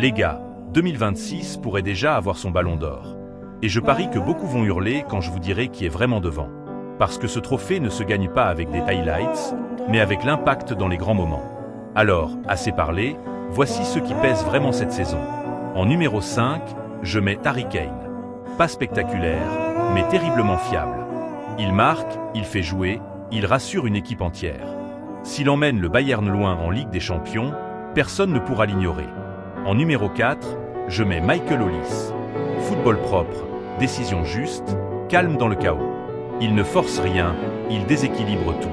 Les gars, 2026 pourrait déjà avoir son ballon d'or. Et je parie que beaucoup vont hurler quand je vous dirai qui est vraiment devant. Parce que ce trophée ne se gagne pas avec des highlights, mais avec l'impact dans les grands moments. Alors, assez parlé, voici ceux qui pèsent vraiment cette saison. En numéro 5, je mets Harry Kane. Pas spectaculaire, mais terriblement fiable. Il marque, il fait jouer, il rassure une équipe entière. S'il emmène le Bayern loin en Ligue des Champions, personne ne pourra l'ignorer. En numéro 4, je mets Michael Olise. Football propre, décision juste, calme dans le chaos. Il ne force rien, il déséquilibre tout.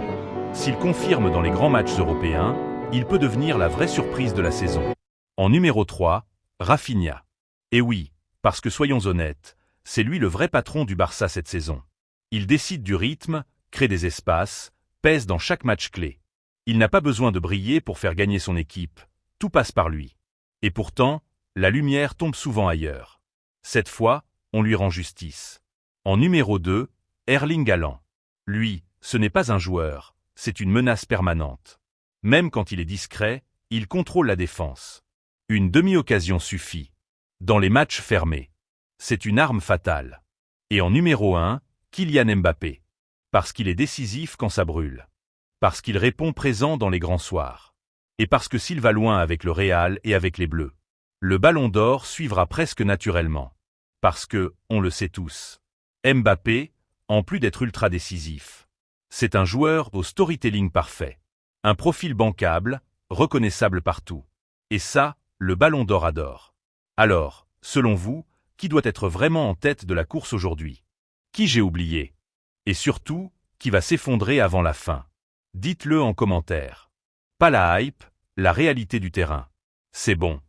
S'il confirme dans les grands matchs européens, il peut devenir la vraie surprise de la saison. En numéro 3, Rafinha. Et oui, parce que soyons honnêtes, c'est lui le vrai patron du Barça cette saison. Il décide du rythme, crée des espaces, pèse dans chaque match clé. Il n'a pas besoin de briller pour faire gagner son équipe, tout passe par lui. Et pourtant, la lumière tombe souvent ailleurs. Cette fois, on lui rend justice. En numéro 2, Erling Haaland. Lui, ce n'est pas un joueur, c'est une menace permanente. Même quand il est discret, il contrôle la défense. Une demi-occasion suffit. Dans les matchs fermés. C'est une arme fatale. Et en numéro 1, Kylian Mbappé. Parce qu'il est décisif quand ça brûle. Parce qu'il répond présent dans les grands soirs. Et parce que s'il va loin avec le Real et avec les Bleus. Le ballon d'or suivra presque naturellement. Parce que, on le sait tous, Mbappé, en plus d'être ultra décisif, c'est un joueur au storytelling parfait. Un profil bancable, reconnaissable partout. Et ça, le ballon d'or adore. Alors, selon vous, qui doit être vraiment en tête de la course aujourd'hui? Qui j'ai oublié? Et surtout, qui va s'effondrer avant la fin? Dites-le en commentaire. Pas la hype, la réalité du terrain. C'est bon.